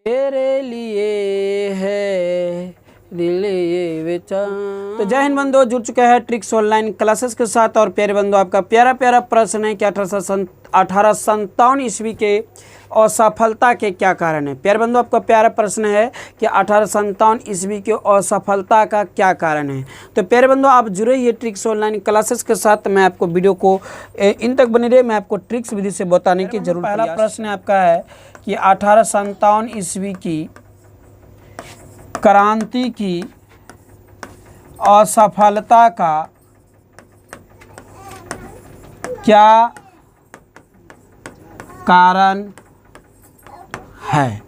तेरे लिए है दिल ये विचार। तो जय हिंद बंधुओं, जुड़ चुके हैं ट्रिक्स ऑनलाइन क्लासेस के साथ। और प्यारे बंधुओं, आपका प्यारा प्यारा प्रश्न है कि 1857 ईस्वी के असफलता के क्या कारण है। प्यारे बंधुओं, आपका प्यारा प्रश्न है कि 1857 ईस्वी के असफलता का क्या कारण है। तो प्यारे बंधुओं, आप जुड़े ये ट्रिक्स ऑनलाइन क्लासेस के साथ। मैं आपको वीडियो को इन तक बने रहे, मैं आपको ट्रिक्स विधि से बताने की जरूर। पहला प्रश्न आपका है कि 1857 ईस्वी की क्रांति की असफलता का क्या कारण है।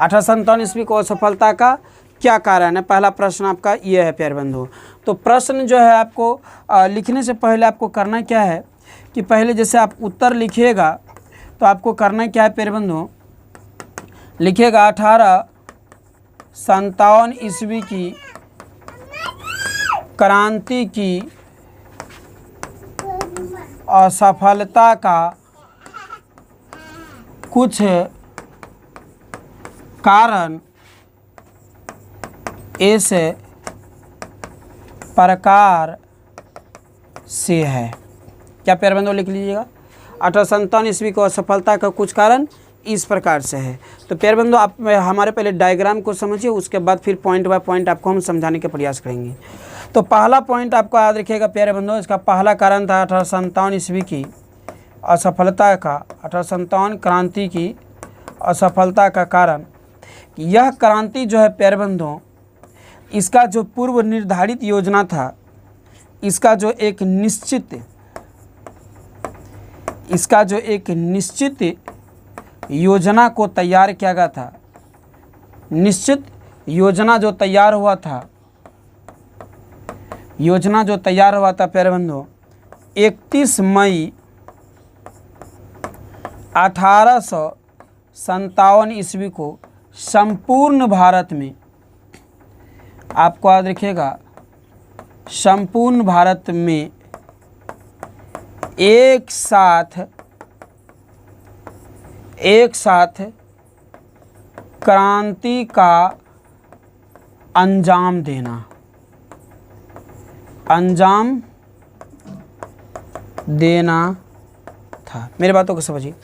1857 ईस्वी को असफलता का क्या कारण है, पहला प्रश्न आपका ये है प्यारे बंधु। तो प्रश्न जो है आपको लिखने से पहले आपको करना क्या है कि पहले जैसे आप उत्तर लिखिएगा तो आपको करना क्या है प्यारे बंधु, लिखिएगा 1857 ईस्वी की क्रांति की असफलता का कुछ कारण इस प्रकार से है। क्या प्यारे बंधुओं लिख लीजिएगा, 1857 ईस्वी को असफलता का कुछ कारण इस प्रकार से है। तो प्यारे बंधुओं, आप हमारे पहले डायग्राम को समझिए, उसके बाद फिर पॉइंट बाय पॉइंट आपको हम समझाने का प्रयास करेंगे। तो पहला पॉइंट आपको याद रखिएगा प्यारे बंधुओं, इसका पहला कारण था 1857 ईस्वी की असफलता का, 1857 क्रांति की असफलता का कारण। यह क्रांति जो है प्यारे बंधुओं, इसका जो पूर्व निर्धारित योजना था, इसका जो एक निश्चित योजना को तैयार किया गया था। निश्चित योजना जो तैयार हुआ था, प्यारे बंधुओं, 31 मई 1857 ईस्वी को संपूर्ण भारत में, आपको याद रखिएगा, संपूर्ण भारत में एक साथ क्रांति का अंजाम देना था। मेरी बातों को समझिए,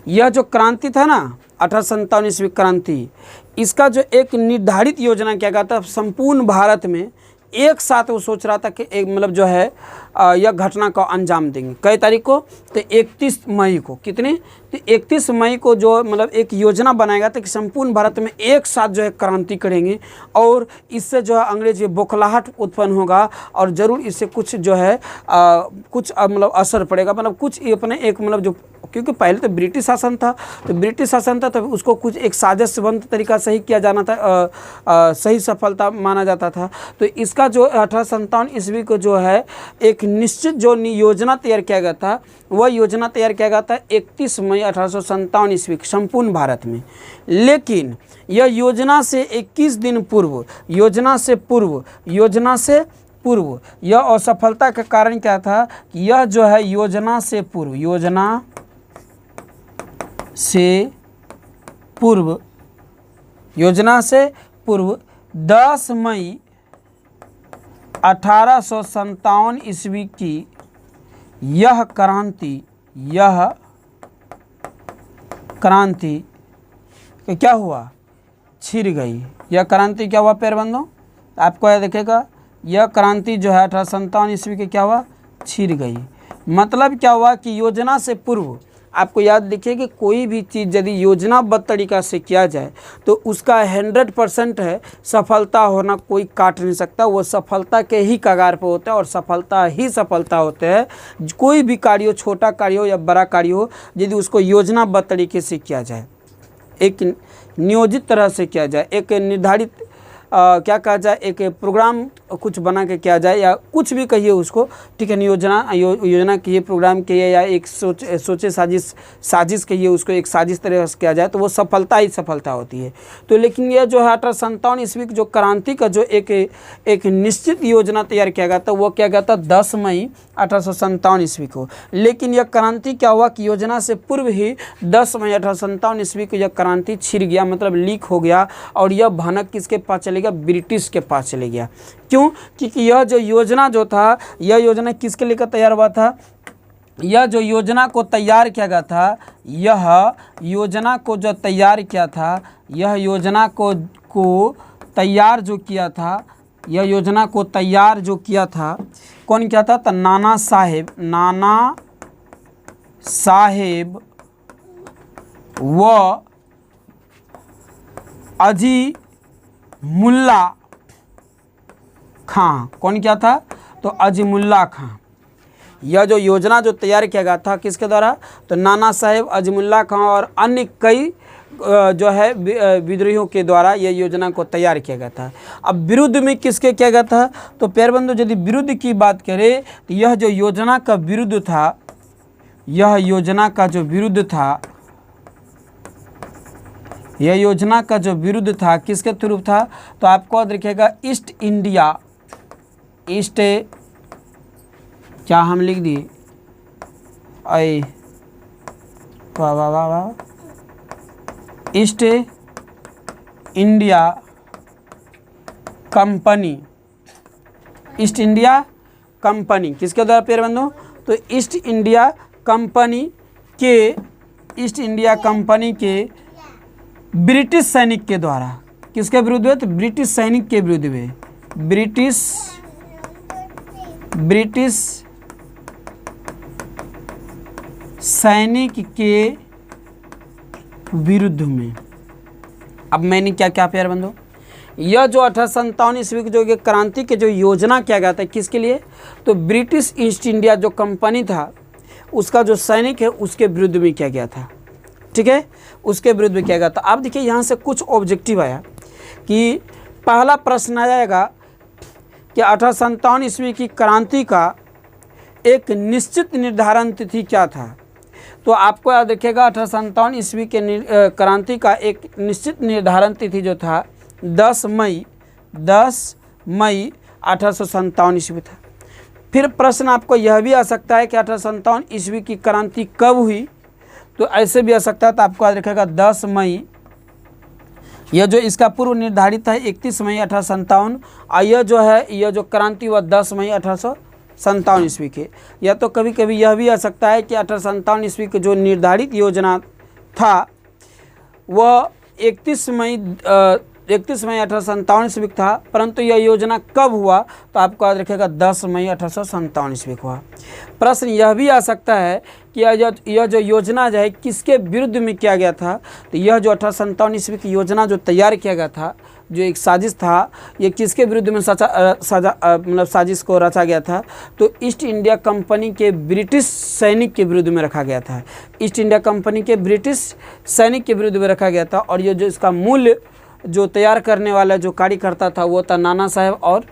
यह जो क्रांति था ना 1857 ईस्वी क्रांति, इसका जो एक निर्धारित योजना किया गया था संपूर्ण भारत में एक साथ। वो सोच रहा था कि एक मतलब जो है यह घटना का अंजाम देंगे। कई तारीख को, तो 31 मई को, कितने, तो 31 मई को जो मतलब एक योजना बनाया था कि संपूर्ण भारत में एक साथ जो है क्रांति करेंगे और इससे जो है अंग्रेजी बौखलाहट उत्पन्न होगा और ज़रूर इससे कुछ जो है कुछ मतलब असर पड़ेगा, मतलब कुछ अपने एक मतलब जो, क्योंकि पहले तो ब्रिटिश शासन था, तो उसको कुछ एक साजिशबंद तरीका से ही किया जाना था, सही सफलता माना जाता था। तो इसका जो 1857 ईस्वी को जो है एक निश्चित जो योजना तैयार किया गया था, वह योजना तैयार किया गया था 31 मई 1857 ईस्वी संपूर्ण भारत में। लेकिन यह योजना से 21 दिन पूर्व, योजना से पूर्व यह असफलता का कारण क्या था कि यह जो है योजना से पूर्व 10 मई 1857 ईस्वी की यह क्रांति क्या हुआ, छिड़ गई। यह क्रांति क्या हुआ प्यारे बंधुओं, आपको याद रखेगा, यह क्रांति जो है 1857 ईस्वी के क्या हुआ, छिड़ गई। मतलब क्या हुआ कि योजना से पूर्व, आपको याद देखिए कि कोई भी चीज़ यदि योजनाबद्ध तरीक़ा से किया जाए तो उसका 100% है सफलता होना कोई काट नहीं सकता। वो सफलता के ही कगार पर होता है और सफलता होते हैं। कोई भी कार्य हो, छोटा कार्य हो या बड़ा कार्य हो, यदि उसको योजनाबद्ध तरीके से किया जाए, एक नियोजित तरह से किया जाए, एक निर्धारित क्या कहा जाए, एक प्रोग्राम कुछ बना के किया जाए या कुछ भी कहिए उसको, ठीक है, योजना कहिए, प्रोग्राम कहिए, या एक सोचे साजिश कहिए उसको, एक साजिश तरह से किया जाए तो वो सफलता ही सफलता होती है। तो लेकिन यह जो है 1857 ईस्वी की जो क्रांति का जो एक निश्चित योजना तैयार किया गया था, वो क्या गया था 10 मई 1857 ईस्वी को। लेकिन यह क्रांति क्या हुआ कि योजना से पूर्व ही 10 मई 1857 ईस्वी को यह क्रांति छिड़ गया, मतलब लीक हो गया, और यह भनक किसके पास चले गया, ब्रिटिश के पास चले गया। क्यों? क्योंकि यह जो योजना जो था, यह योजना किसके लेकर तैयार हुआ था, यह जो योजना को तैयार किया गया था, यह योजना को जो तैयार किया था, यह योजना को तैयार जो किया था, यह योजना को तैयार जो किया था, कौन किया था? तो नाना साहेब व अजीमुल्ला खां। कौन क्या था? तो अजीमुल्ला खां। यह जो योजना जो तैयार किया गया था किसके द्वारा? तो नाना साहेब, अजीमुल्ला खां और अन्य कई जो है विद्रोहियों के द्वारा यह योजना को तैयार किया गया था। अब विरुद्ध में किसके किया गया था? तो प्यारे बंधु यदि विरुद्ध की बात करें तो यह जो योजना का विरुद्ध था, यह योजना का जो विरुद्ध था, यह योजना का जो विरुद्ध था किसके थ्रू था? तो आपको याद रखिएगा ईस्ट क्या हम लिख दिए, आई वाह वाह वाह वाह, east India company, east India company किसके द्वारा प्यारे बंधु? तो ईस्ट इंडिया कंपनी के ब्रिटिश सैनिक के द्वारा, किसके विरुद्ध हुए? तो ब्रिटिश सैनिक के विरुद्ध हुए, ब्रिटिश सैनिक के विरुद्ध में। अब मैंने क्या क्या प्यारे बंधु, यह जो 1857 ईस्वी की जो क्रांति के जो योजना किया गया था किसके लिए? तो ब्रिटिश ईस्ट इंडिया जो कंपनी था उसका जो सैनिक है उसके विरुद्ध में किया गया था, ठीक है, उसके विरुद्ध में किया गया था। अब देखिए यहाँ से कुछ ऑब्जेक्टिव आया कि पहला प्रश्न आ जाएगा कि 1857 ईस्वी की क्रांति का एक निश्चित निर्धारण तिथि क्या था? तो आपको याद रखिएगा 1857 ईस्वी के क्रांति का एक निश्चित निर्धारण तिथि जो था 10 मई 1857 ईस्वी था। फिर प्रश्न आपको यह भी आ सकता है कि 1857 ईस्वी की क्रांति कब हुई? तो ऐसे भी आ सकता है, तो आपको याद रखिएगा 10 मई, यह जो इसका पूर्व निर्धारित है 31 मई 1857, और यह जो क्रांति हुआ 10 मई 1857 ईस्वी के। या तो कभी कभी यह भी आ सकता है कि 1857 ईस्वी की जो निर्धारित योजना था वह 31 मई 1857 ईस्वी था, परंतु यह योजना कब हुआ? तो आपको याद रखिएगा 10 मई 1857 ईस्वी को हुआ। प्रश्न यह भी आ सकता है कि यह जो योजना जो है किसके विरुद्ध में किया गया था? तो यह जो 1857 ईस्वी की योजना जो तैयार किया गया था, जो एक साजिश था, ये किसके विरुद्ध में साजिश को रचा गया था? तो ईस्ट इंडिया कंपनी के ब्रिटिश सैनिक के विरुद्ध में रखा गया था, ईस्ट इंडिया कंपनी के ब्रिटिश सैनिक के विरुद्ध में रखा गया था। और ये जो इसका मूल जो तैयार करने वाला जो कार्यकर्ता था वो था नाना साहेब और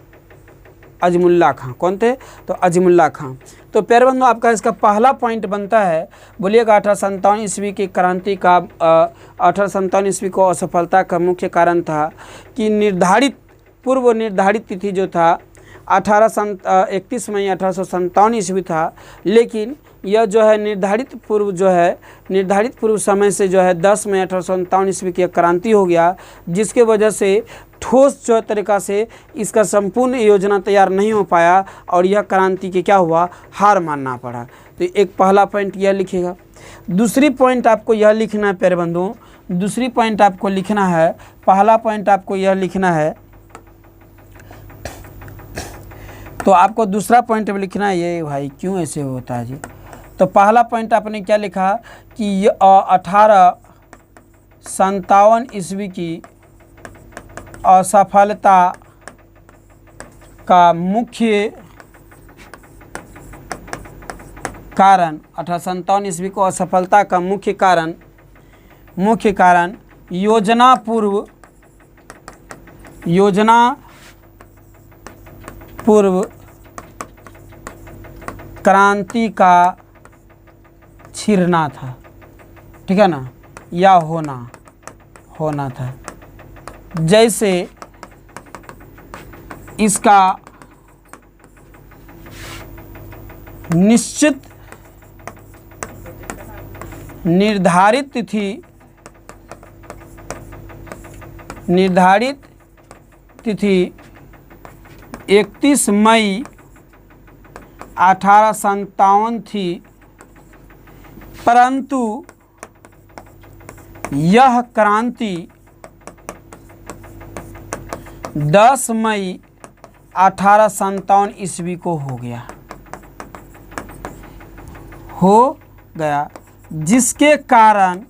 अजीमुल्ला खां। कौन थे? तो अजीमुल्ला खां। तो प्यारे बंधु आपका इसका पहला पॉइंट बनता है, बोलिएगा 1857 ईस्वी की क्रांति का 1857 ईस्वी को असफलता का मुख्य कारण था कि पूर्व निर्धारित तिथि जो था 31 मई 1857 ईस्वी था, लेकिन यह जो है निर्धारित पूर्व समय से जो है 10 मई 1857 ईस्वी की क्रांति हो गया, जिसके वजह से ठोस जो तरीका से इसका संपूर्ण योजना तैयार नहीं हो पाया और यह क्रांति के क्या हुआ, हार मानना पड़ा। तो एक पहला पॉइंट यह लिखेगा। दूसरी पॉइंट आपको यह लिखना है प्यारे बंधुओं, दूसरी पॉइंट आपको लिखना है, पहला पॉइंट आपको यह लिखना है, तो आपको दूसरा पॉइंट भी लिखना है। ये भाई क्यों ऐसे होता है जी? तो पहला पॉइंट आपने क्या लिखा कि 1857 ईस्वी की असफलता का मुख्य कारण, 1857 ईस्वी को असफलता का मुख्य कारण योजना पूर्व योजना पूर्व क्रांति का छिड़ना था, ठीक है ना, या होना था। जैसे इसका निश्चित निर्धारित तिथि 31 मई 1857 थी, परंतु यह क्रांति 10 मई 1857 ईस्वी को हो गया, जिसके कारण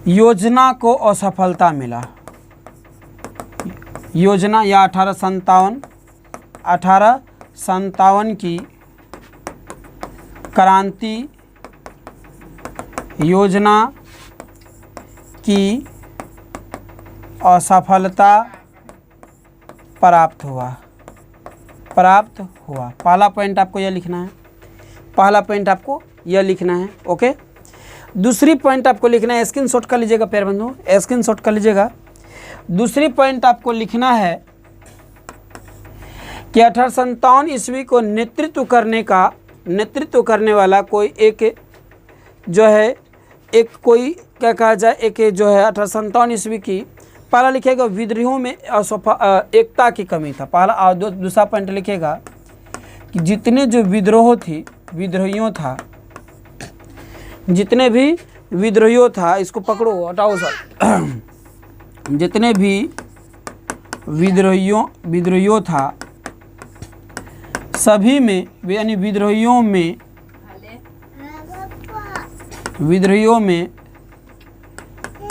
योजना को असफलता मिला। योजना या 1857 की क्रांति योजना की असफलता प्राप्त हुआ। पहला पॉइंट आपको यह लिखना है, ओके। दूसरी पॉइंट आपको लिखना है, स्क्रीनशॉट कर लीजिएगा प्यारे बंधु, स्क्रीनशॉट कर लीजिएगा। दूसरी पॉइंट आपको लिखना है कि 1857 ईस्वी को नेतृत्व करने वाला कोई एक जो है, एक कोई क्या कहा जाए, एक जो है 1857 ईस्वी की, पहला लिखेगा विद्रोहियों में एकता की कमी था। पहला दूसरा पॉइंट लिखेगा कि जितने भी विद्रोहियों था, इसको पकड़ो, हटाओ सर। जितने भी विद्रोहियों था, सभी में, यानी विद्रोहियों में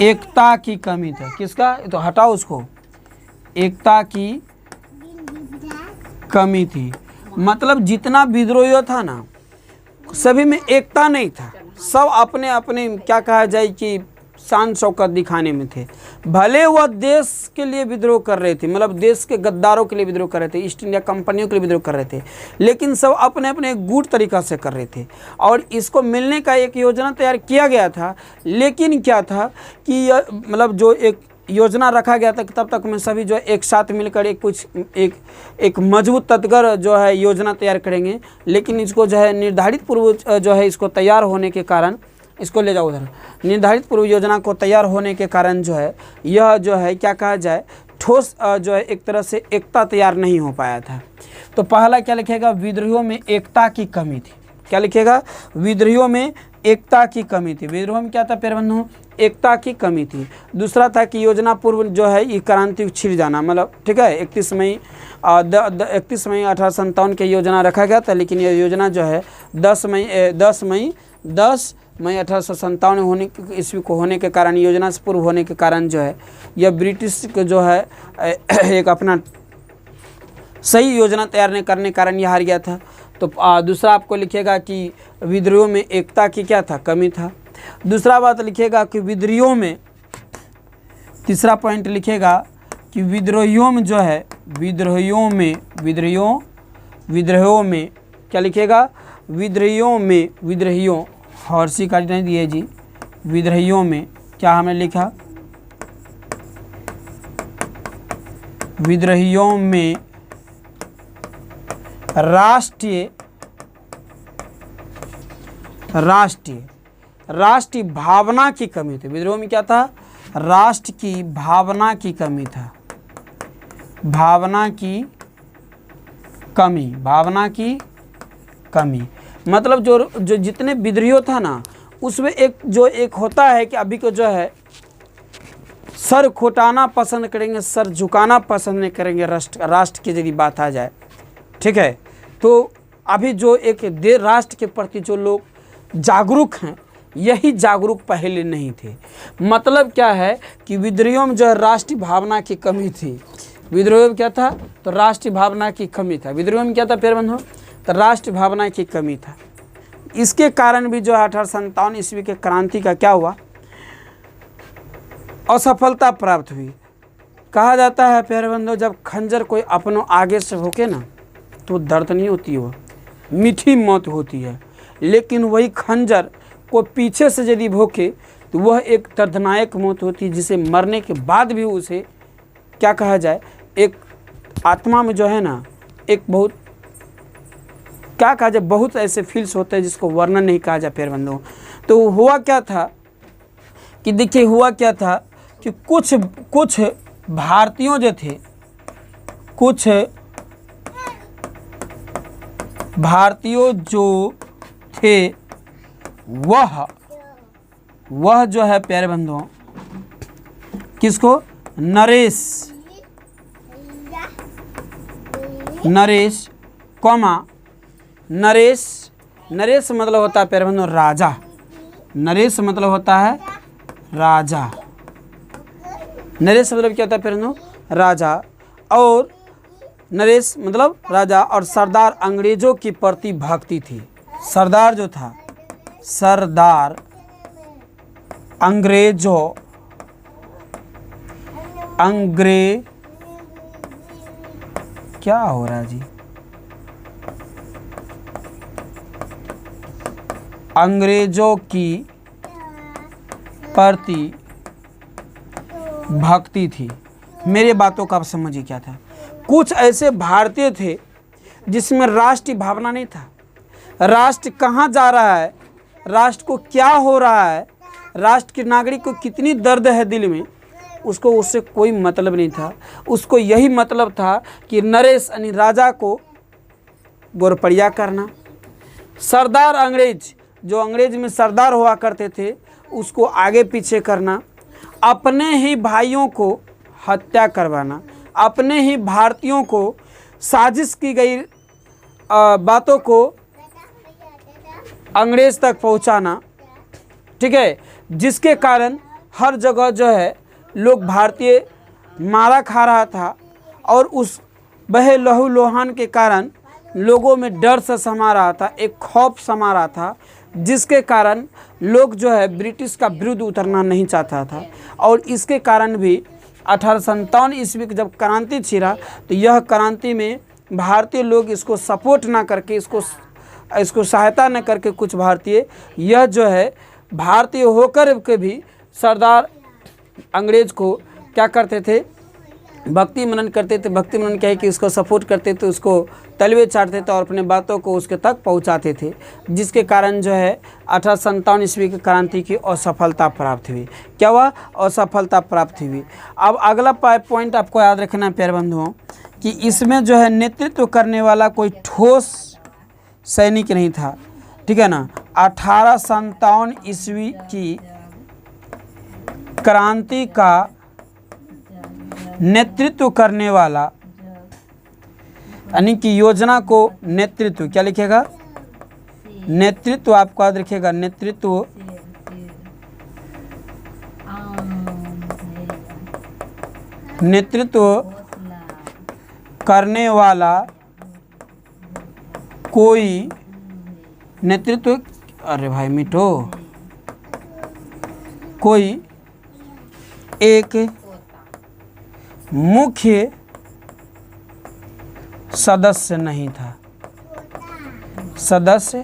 एकता की कमी था। किसका? तो हटाओ उसको, एकता की कमी थी। मतलब जितना विद्रोही था ना, सभी में एकता नहीं था, सब अपने अपने क्या कहा जाए कि शान शौकत दिखाने में थे। भले वह देश के लिए विद्रोह कर रहे थे, मतलब देश के गद्दारों के लिए विद्रोह कर रहे थे, ईस्ट इंडिया कंपनियों के लिए विद्रोह कर रहे थे, लेकिन सब अपने अपने गुड तरीक़ा से कर रहे थे। और इसको मिलने का एक योजना तैयार किया गया था, लेकिन क्या था कि मतलब जो एक योजना रखा गया था कि तब तक में सभी जो है एक साथ मिलकर एक मजबूत तत्पर जो है योजना तैयार करेंगे। लेकिन इसको जो है निर्धारित पूर्व जो है इसको तैयार होने के कारण, इसको ले जाओ उधर, निर्धारित पूर्व योजना को तैयार होने के कारण जो है यह जो है क्या कहा जाए, ठोस जो है एक तरह से एकता तैयार नहीं हो पाया था। तो पहला क्या लिखेगा? विद्रोहियों में एकता की कमी थी। क्या लिखेगा? विद्रोहियों में एकता की कमी थी। विद्रोह में क्या था प्यारे बंधु? एकता की कमी थी। दूसरा था कि योजना पूर्व जो है ये क्रांति छिड़ जाना, मतलब ठीक है 31 मई 1857 की योजना रखा गया था, लेकिन यह योजना जो है 10 मई 1857 होने ईस्वी को होने के कारण, योजना से पूर्व होने के कारण जो है यह ब्रिटिश को जो है एक अपना सही योजना तैयार नहीं करने के कारण यह हार गया था। तो दूसरा आपको लिखेगा कि विद्रोहियों में एकता की क्या था? कमी था। दूसरा बात लिखेगा कि विद्रोहियों में, तीसरा पॉइंट लिखेगा कि विद्रोहियों में जो है विद्रोहियों में क्या लिखेगा? विद्रोहियों हॉर्सी कार्ड नहीं दिए जी। विद्रोहियों में क्या हमने लिखा? विद्रोहियों में राष्ट्रीय भावना की कमी थी। विद्रोह में क्या था? राष्ट्र की भावना की कमी था। भावना की कमी मतलब जो जितने विद्रोह था ना, उसमें एक होता है कि अभी को जो है सर खोटाना पसंद करेंगे, सर झुकाना पसंद नहीं करेंगे राष्ट्र की यदि बात आ जाए, ठीक है। तो अभी जो एक राष्ट्र के प्रति जो लोग जागरूक हैं, यही जागरूक पहले नहीं थे। मतलब क्या है कि विद्रोहियों में जो है राष्ट्रीय भावना की कमी थी। विद्रोह में क्या था? तो राष्ट्रीय भावना की कमी था। विद्रोह में क्या था प्यारे बंधु? तो राष्ट्रीय भावना की कमी था। इसके कारण भी जो 1857 ईस्वी के क्रांति का क्या हुआ? असफलता प्राप्त हुई। कहा जाता है प्यारे बंधु, जब खंजर कोई अपनों आगे से भोंके ना तो दर्द नहीं होती, वो मीठी मौत होती है। लेकिन वही खंजर को पीछे से यदि भोंके तो वह एक दर्दनायक मौत होती है, जिसे मरने के बाद भी उसे क्या कहा जाए, एक आत्मा में जो है ना एक बहुत क्या कहा जाए, बहुत ऐसे फील्स होते हैं जिसको वर्णन नहीं कहा जाए प्यारे बंधुओं। तो हुआ क्या था कि देखिए, हुआ क्या था कि कुछ भारतीयों जो थे, कुछ भारतीयों जो थे वह जो है प्यारे बंधुओं, किसको, नरेश कौमा नरेश मतलब होता है प्यारे बंधुओं राजा। नरेश मतलब होता है राजा। नरेश मतलब क्या होता है प्यारे बंधुओं, राजा। और नरेश मतलब राजा और सरदार अंग्रेजों की प्रति भक्ति थी। सरदार जो था, सरदार क्या हो रहा है जी, अंग्रेजों की प्रति भक्ति थी। मेरे बातों का आप समझिए क्या था। कुछ ऐसे भारतीय थे जिसमें राष्ट्रीय भावना नहीं था। राष्ट्र कहाँ जा रहा है, राष्ट्र को क्या हो रहा है, राष्ट्र के नागरिक को कितनी दर्द है दिल में, उसको उससे कोई मतलब नहीं था। उसको यही मतलब था कि नरेश यानी राजा को गोरपड़िया करना। सरदार अंग्रेज, जो अंग्रेज में सरदार हुआ करते थे, उसको आगे पीछे करना, अपने ही भाइयों को हत्या करवाना, अपने ही भारतीयों को साजिश की गई बातों को अंग्रेज तक पहुंचाना, ठीक है, जिसके कारण हर जगह जो है लोग भारतीय मारा खा रहा था। और उस बहे लहू लोहान के कारण लोगों में डर सा समा रहा था, एक खौफ समा रहा था, जिसके कारण लोग जो है ब्रिटिश का विरुद्ध उतरना नहीं चाहता था। और इसके कारण भी 1857 ईस्वी की जब क्रांति छिड़ा तो यह क्रांति में भारतीय लोग इसको सपोर्ट ना करके, इसको सहायता न करके, कुछ भारतीय यह जो है भारतीय होकर के भी सरदार अंग्रेज को क्या करते थे, भक्ति मनन करते थे। भक्ति मनन क्या है कि उसको सपोर्ट करते थे, उसको तलवे चाटते थे और अपने बातों को उसके तक पहुंचाते थे, जिसके कारण जो है 1857 ईस्वी की क्रांति की असफलता प्राप्त हुई। क्या हुआ, असफलता प्राप्त हुई। अब अगला पॉइंट आपको याद रखना है प्यारे बंधुओं कि इसमें जो है नेतृत्व करने वाला कोई ठोस सैनिक नहीं था, ठीक है ना। 1857 ईस्वी की क्रांति का नेतृत्व करने वाला, यानी कि योजना को नेतृत्व, क्या लिखेगा, नेतृत्व आपको याद रखिएगा, नेतृत्व करने वाला कोई नेतृत्व, अरे भाई मिटो, कोई एक मुख्य सदस्य नहीं था, सदस्य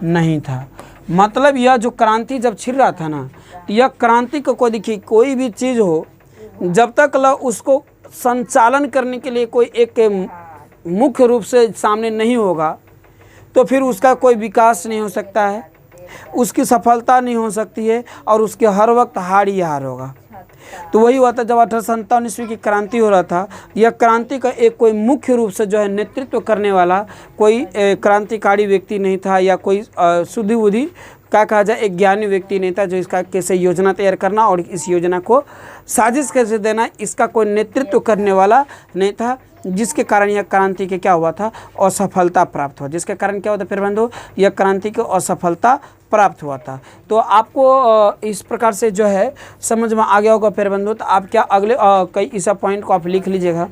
नहीं था। मतलब यह जो क्रांति जब छिड़ रहा था ना, तो यह क्रांति को कोई देखिए, कोई भी चीज़ हो जब तक उसको संचालन करने के लिए कोई एक मुख्य रूप से सामने नहीं होगा तो फिर उसका कोई विकास नहीं हो सकता है, उसकी सफलता नहीं हो सकती है और उसके हर वक्त हार ही हार होगा। तो वही हुआ था जब 1857 ईस्वी की क्रांति हो रहा था। यह क्रांति का एक कोई मुख्य रूप से जो है नेतृत्व करने वाला कोई क्रांतिकारी व्यक्ति नहीं था, या कोई शुद्धि बुद्धि क्या कहा जाए, एक ज्ञानी व्यक्ति नहीं था जो इसका कैसे योजना तैयार करना और इस योजना को साजिश कैसे देना, इसका कोई नेतृत्व करने वाला नहीं था, जिसके कारण यह क्रांति के क्या हुआ था, असफलता प्राप्त हुआ। जिसके कारण क्या होता फिर बंधु, यह क्रांति को असफलता प्राप्त हुआ था। तो आपको इस प्रकार से जो है समझ में आ गया होगा फिर बंधु। तो आप क्या अगले कई इस पॉइंट को आप लिख लीजिएगा।